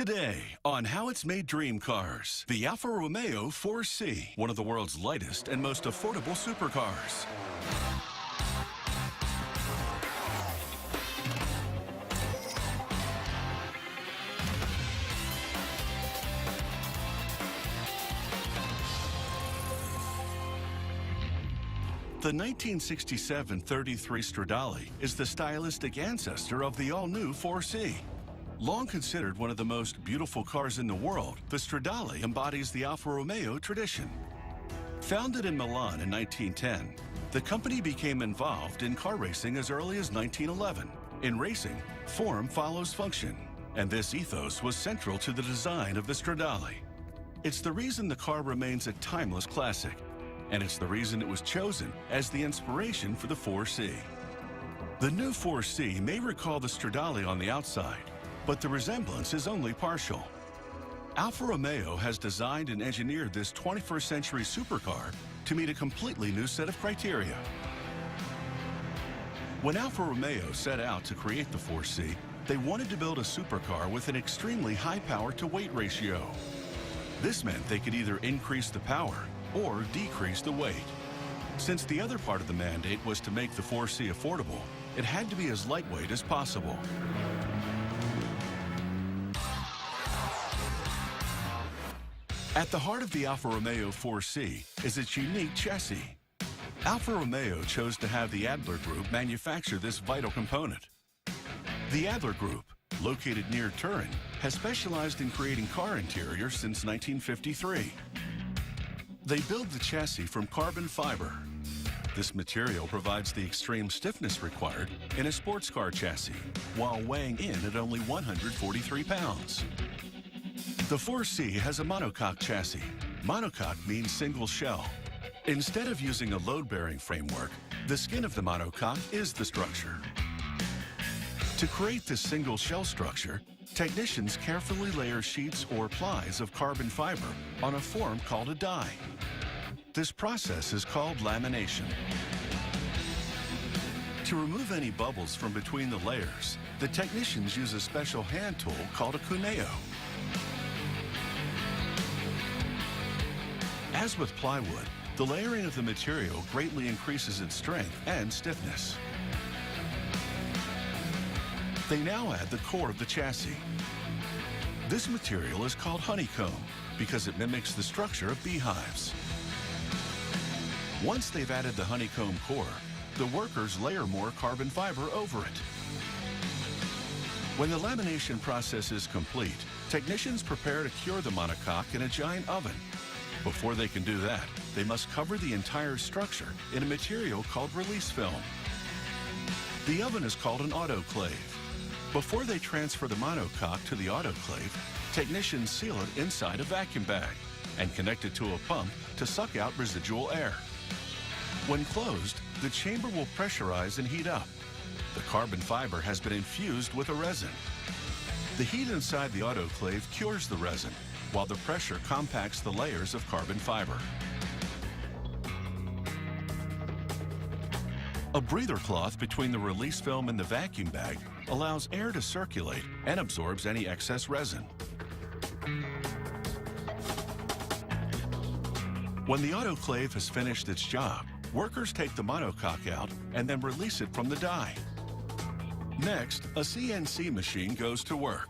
Today, on How It's Made Dream Cars, the Alfa Romeo 4C, one of the world's lightest and most affordable supercars. The 1967 33 Stradale is the stylistic ancestor of the all-new 4C. Long considered one of the most beautiful cars in the world, the Stradale embodies the Alfa Romeo tradition. Founded in Milan in 1910, the company became involved in car racing as early as 1911. In racing, form follows function, and this ethos was central to the design of the Stradale. It's the reason the car remains a timeless classic, and it's the reason it was chosen as the inspiration for the 4C. The new 4C may recall the Stradale on the outside, but the resemblance is only partial. Alfa Romeo has designed and engineered this 21st century supercar to meet a completely new set of criteria. When Alfa Romeo set out to create the 4C, they wanted to build a supercar with an extremely high power-to-weight ratio. This meant they could either increase the power or decrease the weight. Since the other part of the mandate was to make the 4C affordable, it had to be as lightweight as possible. At the heart of the Alfa Romeo 4C is its unique chassis. Alfa Romeo chose to have the Adler Group manufacture this vital component. The Adler Group, located near Turin, has specialized in creating car interiors since 1953. They build the chassis from carbon fiber. This material provides the extreme stiffness required in a sports car chassis, while weighing in at only 143 pounds. The 4C has a monocoque chassis. Monocoque means single shell. Instead of using a load-bearing framework, the skin of the monocoque is the structure. To create this single shell structure, technicians carefully layer sheets or plies of carbon fiber on a form called a die. This process is called lamination. To remove any bubbles from between the layers, the technicians use a special hand tool called a cuneo. As with plywood, the layering of the material greatly increases its strength and stiffness. They now add the core of the chassis. This material is called honeycomb because it mimics the structure of beehives. Once they've added the honeycomb core, the workers layer more carbon fiber over it. When the lamination process is complete, technicians prepare to cure the monocoque in a giant oven. Before they can do that, they must cover the entire structure in a material called release film. The oven is called an autoclave. Before they transfer the monocoque to the autoclave, technicians seal it inside a vacuum bag and connect it to a pump to suck out residual air. When closed, the chamber will pressurize and heat up. The carbon fiber has been infused with a resin. The heat inside the autoclave cures the resin, while the pressure compacts the layers of carbon fiber. A breather cloth between the release film and the vacuum bag allows air to circulate and absorbs any excess resin. When the autoclave has finished its job, workers take the monocoque out and then release it from the die. Next, a CNC machine goes to work.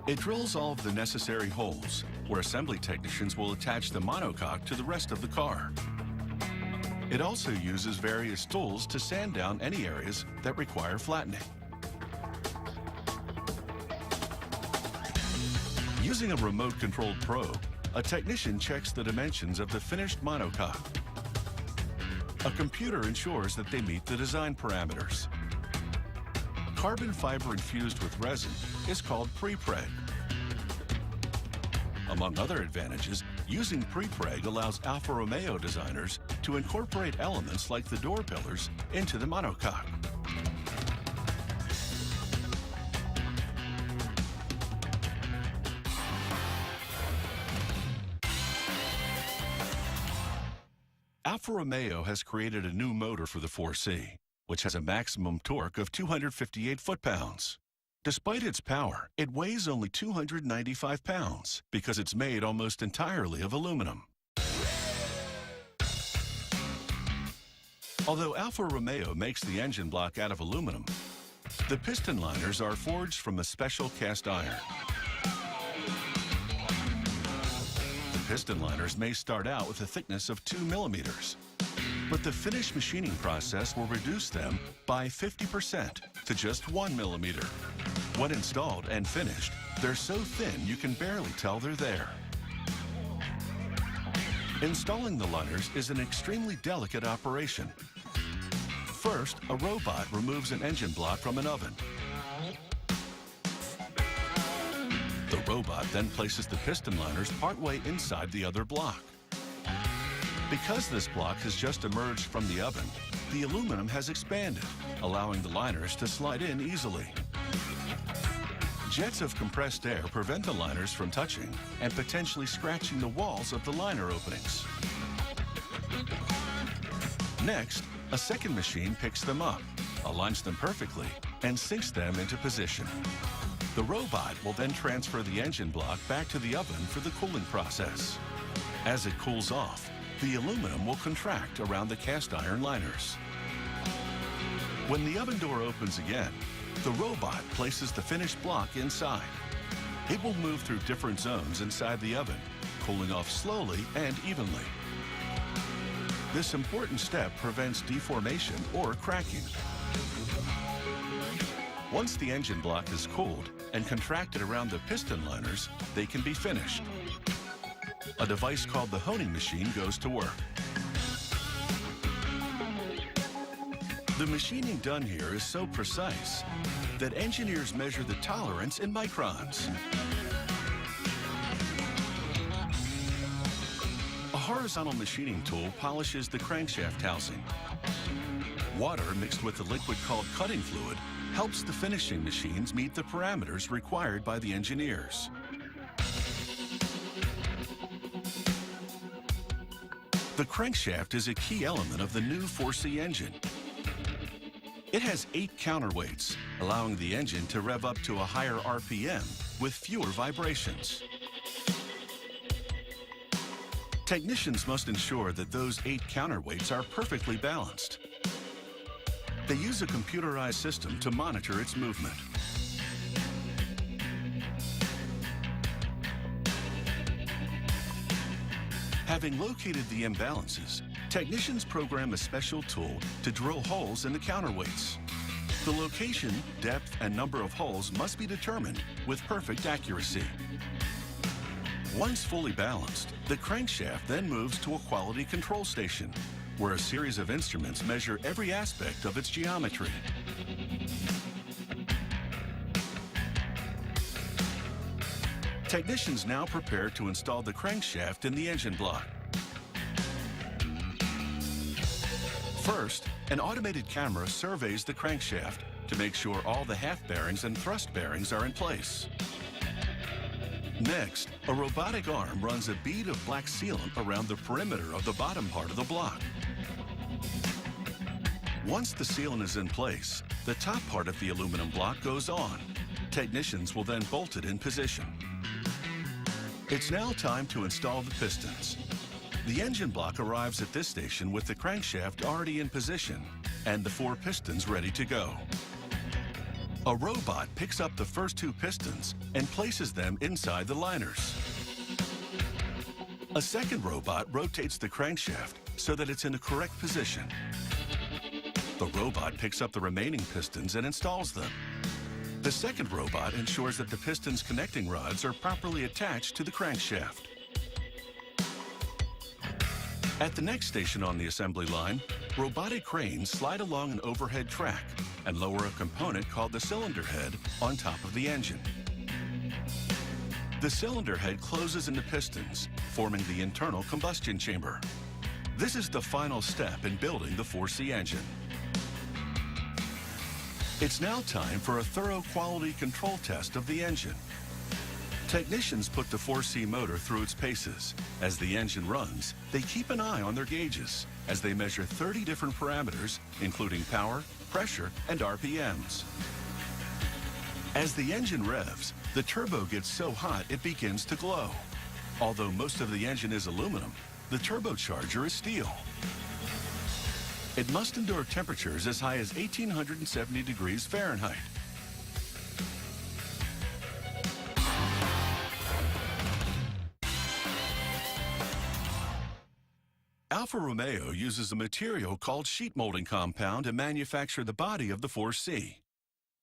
It drills all of the necessary holes, where assembly technicians will attach the monocoque to the rest of the car. It also uses various tools to sand down any areas that require flattening. Using a remote-controlled probe, a technician checks the dimensions of the finished monocoque. A computer ensures that they meet the design parameters. Carbon fiber infused with resin is called pre-preg. Among other advantages, using pre-preg allows Alfa Romeo designers to incorporate elements like the door pillars into the monocoque. Alfa Romeo has created a new motor for the 4C, which has a maximum torque of 258 foot-pounds. Despite its power, it weighs only 295 pounds because it's made almost entirely of aluminum. Although Alfa Romeo makes the engine block out of aluminum, the piston liners are forged from a special cast iron. The piston liners may start out with a thickness of 2 millimeters, but the finish machining process will reduce them by 50% to just 1 millimeter. When installed and finished, they're so thin you can barely tell they're there. Installing the liners is an extremely delicate operation. First, a robot removes an engine block from an oven. The robot then places the piston liners partway inside the other block. Because this block has just emerged from the oven, the aluminum has expanded, allowing the liners to slide in easily. Jets of compressed air prevent the liners from touching and potentially scratching the walls of the liner openings. Next, a second machine picks them up, aligns them perfectly, and sinks them into position. The robot will then transfer the engine block back to the oven for the cooling process. As it cools off, the aluminum will contract around the cast iron liners. When the oven door opens again, the robot places the finished block inside. It will move through different zones inside the oven, cooling off slowly and evenly. This important step prevents deformation or cracking. Once the engine block is cooled and contracted around the piston liners, they can be finished. A device called the honing machine goes to work. The machining done here is so precise that engineers measure the tolerance in microns. A horizontal machining tool polishes the crankshaft housing. Water mixed with a liquid called cutting fluid helps the finishing machines meet the parameters required by the engineers. The crankshaft is a key element of the new 4C engine. It has 8 counterweights, allowing the engine to rev up to a higher RPM with fewer vibrations. Technicians must ensure that those 8 counterweights are perfectly balanced. They use a computerized system to monitor its movement. Having located the imbalances, technicians program a special tool to drill holes in the counterweights. The location, depth, and number of holes must be determined with perfect accuracy. Once fully balanced, the crankshaft then moves to a quality control station, where a series of instruments measure every aspect of its geometry. Technicians now prepare to install the crankshaft in the engine block. First, an automated camera surveys the crankshaft to make sure all the half bearings and thrust bearings are in place. Next, a robotic arm runs a bead of black sealant around the perimeter of the bottom part of the block. Once the sealant is in place, the top part of the aluminum block goes on. Technicians will then bolt it in position. It's now time to install the pistons. The engine block arrives at this station with the crankshaft already in position and the 4 pistons ready to go. A robot picks up the first 2 pistons and places them inside the liners. A second robot rotates the crankshaft so that it's in the correct position. The robot picks up the remaining pistons and installs them. The second robot ensures that the piston's connecting rods are properly attached to the crankshaft. At the next station on the assembly line, robotic cranes slide along an overhead track and lower a component called the cylinder head on top of the engine. The cylinder head closes into pistons, forming the internal combustion chamber. This is the final step in building the 4C engine. It's now time for a thorough quality control test of the engine. Technicians put the 4C motor through its paces. As the engine runs, they keep an eye on their gauges as they measure 30 different parameters, including power, pressure, and RPMs. As the engine revs, the turbo gets so hot it begins to glow. Although most of the engine is aluminum, the turbocharger is steel. It must endure temperatures as high as 1870 degrees Fahrenheit. Alfa Romeo uses a material called sheet molding compound to manufacture the body of the 4C.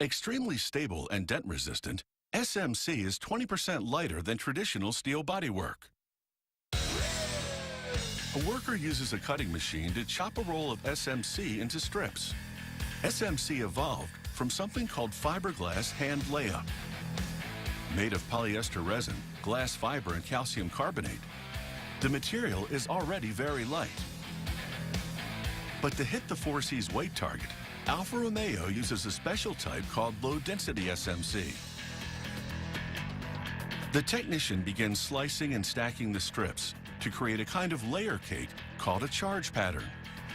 Extremely stable and dent resistant, SMC is 20% lighter than traditional steel bodywork. A worker uses a cutting machine to chop a roll of SMC into strips. SMC evolved from something called fiberglass hand layup. Made of polyester resin, glass fiber, and calcium carbonate, the material is already very light. But to hit the 4C's weight target, Alfa Romeo uses a special type called low-density SMC. The technician begins slicing and stacking the strips to create a kind of layer cake called a charge pattern.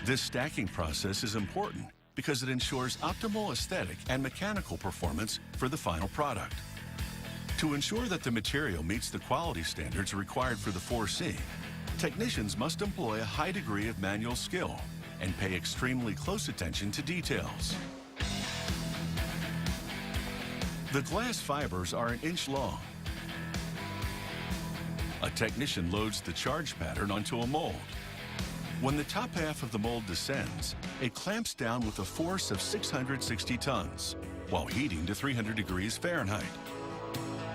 This stacking process is important because it ensures optimal aesthetic and mechanical performance for the final product. To ensure that the material meets the quality standards required for the 4C, technicians must employ a high degree of manual skill and pay extremely close attention to details. The glass fibers are an inch long. A technician loads the charge pattern onto a mold. When the top half of the mold descends, it clamps down with a force of 660 tons, while heating to 300 degrees Fahrenheit.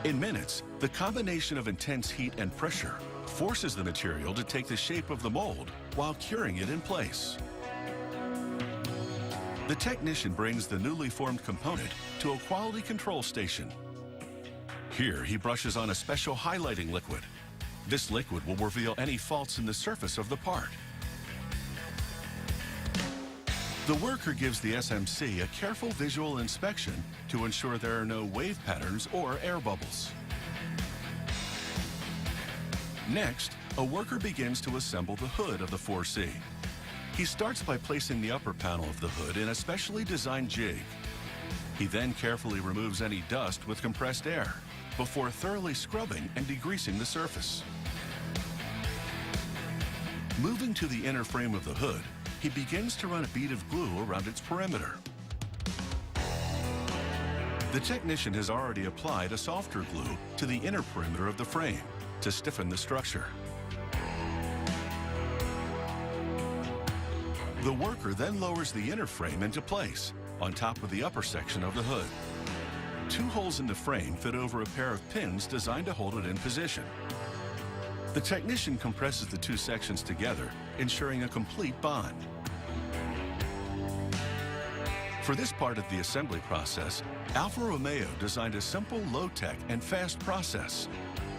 In minutes, the combination of intense heat and pressure forces the material to take the shape of the mold while curing it in place. The technician brings the newly formed component to a quality control station. Here, he brushes on a special highlighting liquid. This liquid will reveal any faults in the surface of the part. The worker gives the SMC a careful visual inspection to ensure there are no wave patterns or air bubbles. Next, a worker begins to assemble the hood of the 4C. He starts by placing the upper panel of the hood in a specially designed jig. He then carefully removes any dust with compressed air before thoroughly scrubbing and degreasing the surface. Moving to the inner frame of the hood, he begins to run a bead of glue around its perimeter. The technician has already applied a softer glue to the inner perimeter of the frame to stiffen the structure. The worker then lowers the inner frame into place on top of the upper section of the hood. Two holes in the frame fit over a pair of pins designed to hold it in position. The technician compresses the two sections together, ensuring a complete bond. For this part of the assembly process, Alfa Romeo designed a simple, low-tech, and fast process.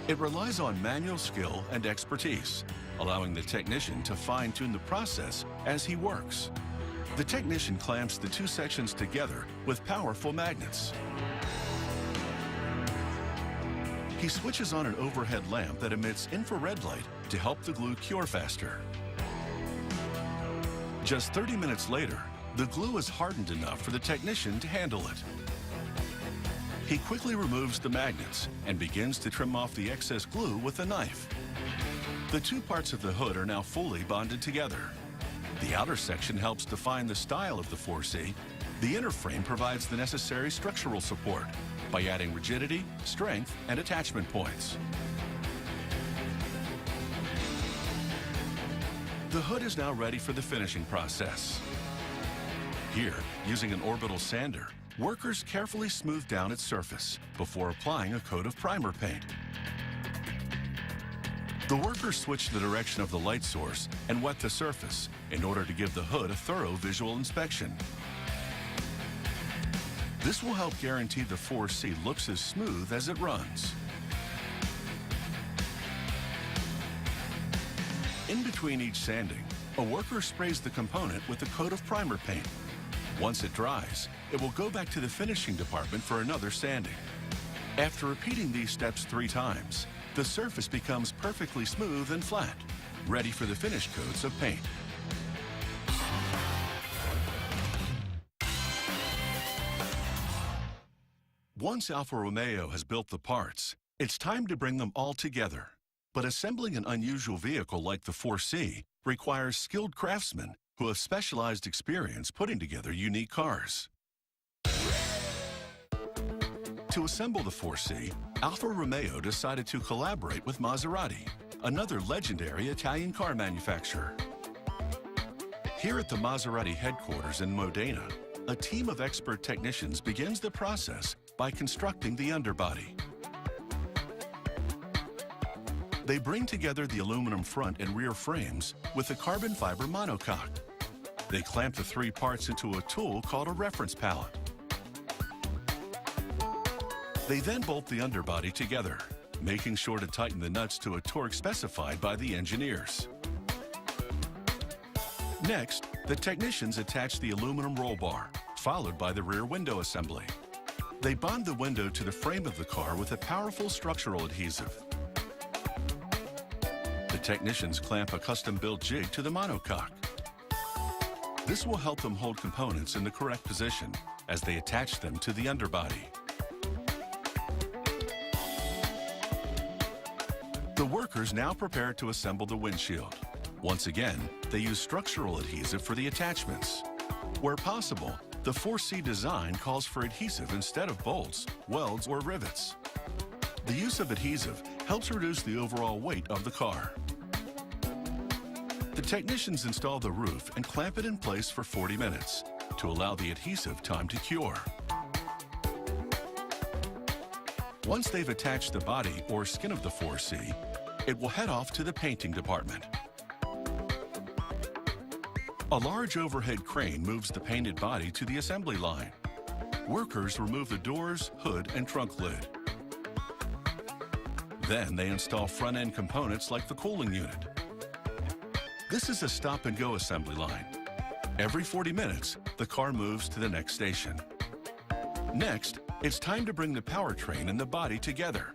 It relies on manual skill and expertise, allowing the technician to fine-tune the process as he works. The technician clamps the two sections together with powerful magnets. He switches on an overhead lamp that emits infrared light to help the glue cure faster. Just 30 minutes later, the glue is hardened enough for the technician to handle it. He quickly removes the magnets and begins to trim off the excess glue with a knife. The two parts of the hood are now fully bonded together. The outer section helps define the style of the 4C. The inner frame provides the necessary structural support by adding rigidity, strength, and attachment points. The hood is now ready for the finishing process. Here, using an orbital sander, workers carefully smooth down its surface before applying a coat of primer paint. The workers switch the direction of the light source and wet the surface in order to give the hood a thorough visual inspection. This will help guarantee the 4C looks as smooth as it runs. In between each sanding, a worker sprays the component with a coat of primer paint. Once it dries, it will go back to the finishing department for another sanding. After repeating these steps 3 times, the surface becomes perfectly smooth and flat, ready for the finished coats of paint. Once Alfa Romeo has built the parts, it's time to bring them all together. But assembling an unusual vehicle like the 4C requires skilled craftsmen who have specialized experience putting together unique cars. To assemble the 4C, Alfa Romeo decided to collaborate with Maserati, another legendary Italian car manufacturer. Here at the Maserati headquarters in Modena, a team of expert technicians begins the process by constructing the underbody. They bring together the aluminum front and rear frames with the carbon fiber monocoque. They clamp the three parts into a tool called a reference pallet. They then bolt the underbody together, making sure to tighten the nuts to a torque specified by the engineers. Next, the technicians attach the aluminum roll bar, followed by the rear window assembly. They bond the window to the frame of the car with a powerful structural adhesive. The technicians clamp a custom-built jig to the monocoque. This will help them hold components in the correct position as they attach them to the underbody. The workers now prepare to assemble the windshield. Once again, they use structural adhesive for the attachments. Where possible, the 4C design calls for adhesive instead of bolts, welds, or rivets. The use of adhesive helps reduce the overall weight of the car. The technicians install the roof and clamp it in place for 40 minutes to allow the adhesive time to cure. Once they've attached the body or skin of the 4C, it will head off to the painting department. A large overhead crane moves the painted body to the assembly line. Workers remove the doors, hood, and trunk lid. Then they install front-end components like the cooling unit. This is a stop-and-go assembly line. Every 40 minutes, the car moves to the next station. Next, it's time to bring the powertrain and the body together.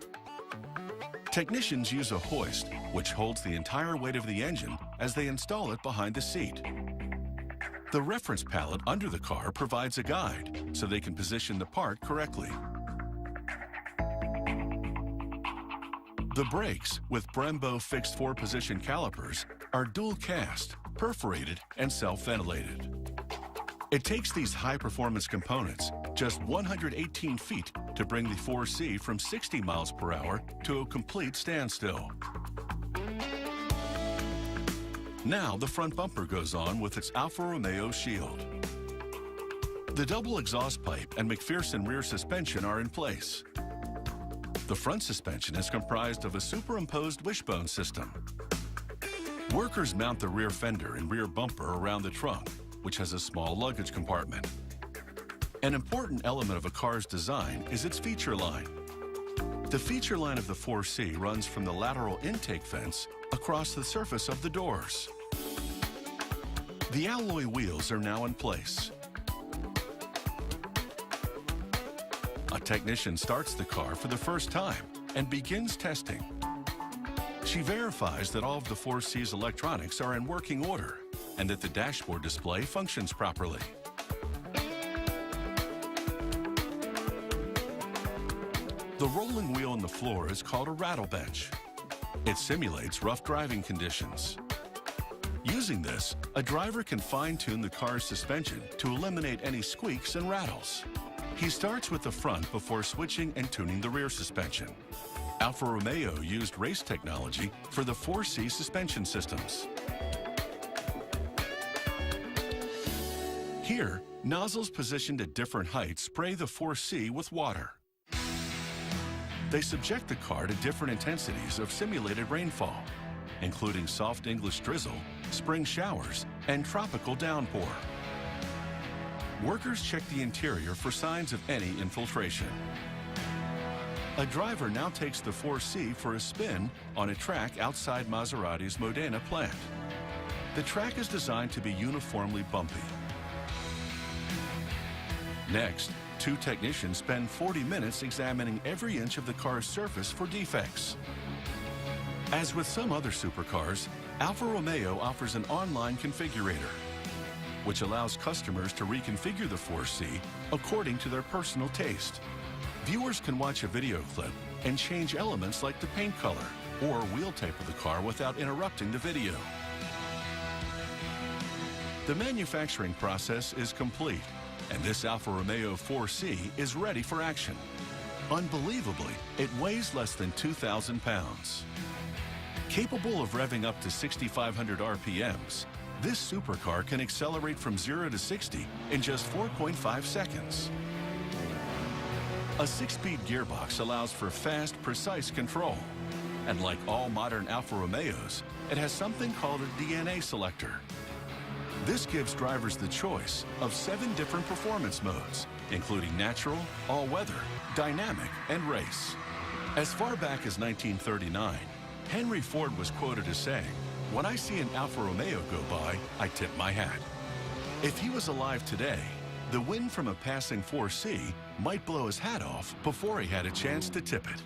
Technicians use a hoist, which holds the entire weight of the engine as they install it behind the seat. The reference pallet under the car provides a guide so they can position the part correctly. The brakes, with Brembo fixed 4-position calipers, are dual cast, perforated, and self-ventilated. It takes these high-performance components just 118 feet to bring the 4C from 60 miles per hour to a complete standstill. Now the front bumper goes on with its Alfa Romeo shield. The double exhaust pipe and McPherson rear suspension are in place. The front suspension is comprised of a superimposed wishbone system. Workers mount the rear fender and rear bumper around the trunk, which has a small luggage compartment. An important element of a car's design is its feature line. The feature line of the 4C runs from the lateral intake vents across the surface of the doors. The alloy wheels are now in place. A technician starts the car for the first time and begins testing. She verifies that all of the 4C's electronics are in working order and that the dashboard display functions properly. The rolling wheel on the floor is called a rattle bench. It simulates rough driving conditions. Using this, a driver can fine-tune the car's suspension to eliminate any squeaks and rattles. He starts with the front before switching and tuning the rear suspension. Alfa Romeo used race technology for the 4C suspension systems. Here, nozzles positioned at different heights spray the 4C with water. They subject the car to different intensities of simulated rainfall, including soft English drizzle, spring showers, and tropical downpour. Workers check the interior for signs of any infiltration. A driver now takes the 4C for a spin on a track outside Maserati's Modena plant. The track is designed to be uniformly bumpy. Next, 2 technicians spend 40 minutes examining every inch of the car's surface for defects. As with some other supercars, Alfa Romeo offers an online configurator, which allows customers to reconfigure the 4C according to their personal taste. Viewers can watch a video clip and change elements like the paint color or wheel tape of the car without interrupting the video. The manufacturing process is complete, and this Alfa Romeo 4C is ready for action. Unbelievably, it weighs less than 2,000 pounds. Capable of revving up to 6,500 RPMs, this supercar can accelerate from 0 to 60 in just 4.5 seconds. A 6-speed gearbox allows for fast, precise control. And like all modern Alfa Romeos, it has something called a DNA selector. This gives drivers the choice of 7 different performance modes, including natural, all-weather, dynamic, and race. As far back as 1939, Henry Ford was quoted as saying, "When I see an Alfa Romeo go by, I tip my hat." If he was alive today, the wind from a passing 4C might blow his hat off before he had a chance to tip it.